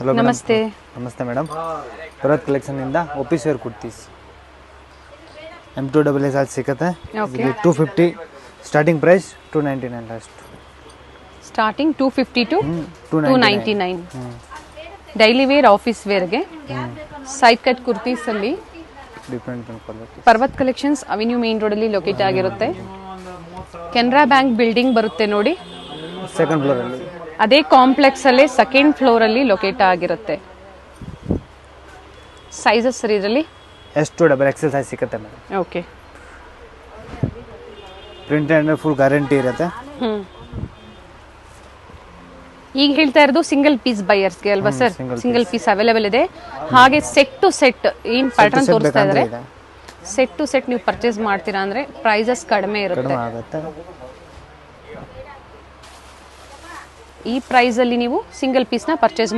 Hello ನಮಸ್ತೆ. ನಮಸ್ತೆ madam. Bharat collection ಇಂದ ಆಫೀಸ್ ವೇರ್ ಕುರ್ತೀಸ್ M2 ಸಾಲ್ ಸಿಗುತ್ತೆ. Okay. 250 starting price, 299 last. Starting 250 to 299. 299. Daily wear office ವೇರ್ಗೆ ಸೈಡ್ ಕಟ್ ಕುರ್ತೀಸ್ ಅಲ್ಲಿ different quality. Parvat collections avenue main road ಅಲ್ಲಿ ಲೊಕೇಟ್ ಆಗಿರುತ್ತೆ. ಕೆನರಾ ಬ್ಯಾಂಕ್ ಬಿಲ್ಡಿಂಗ್ ಬರುತ್ತೆ ನೋಡಿ, ಸೆಕೆಂಡ್ ಫ್ಲೋರ್ ಅಲ್ಲಿ. ಅದೇ ಕಾಂಪ್ಲೆಕ್ಸ್ ಅಲ್ಲೇ ಸೆಕೆಂಡ್ ಫ್ಲೋರ್ ಅಲ್ಲಿ ಲೊಕೇಟ್ ಆಗಿರುತ್ತೆ. ಸೈಜಸ್ ಸರ್ ಇದರಲ್ಲಿ S2 ಸೈಜ್ ಸಿಗುತ್ತೆ madam. Okay. Print and full guarantee ಇರುತ್ತೆ. ಈಗ ಹೇಳ್ತಾ ಇರೋದು ಸಿಂಗಲ್ ಪೀಸ್ ಬೈಯರ್ಸ್ಗೆ ಅಲ್ವಾ sir? single single piece available ಇದೆ. ಹಾಗೆ ಸೆಟ್ ಟು ಸೆಟ್ ಏನ್ ಪ್ಯಾಟರ್ನ್ ತೋರಿಸ್ತಾ ಇದ್ದಾರೆ, ಸೆಟ್ ಟು ಸೆಟ್ ನೀವು ಪರ್ಚೇಸ್ ಮಾಡ್ತೀರಾ ಅಂದ್ರೆ ಪ್ರೈಸಸ್ ಕಡಿಮೆ ಇರುತ್ತೆ. ಕಡಿಮೆ ಆಗುತ್ತೆ. ಈ ಪ್ರೈಸ್ ಅಲ್ಲಿ ನೀವು ಸಿಂಗಲ್ ಪೀಸ್ ನ ಪರ್ಚೇಸ್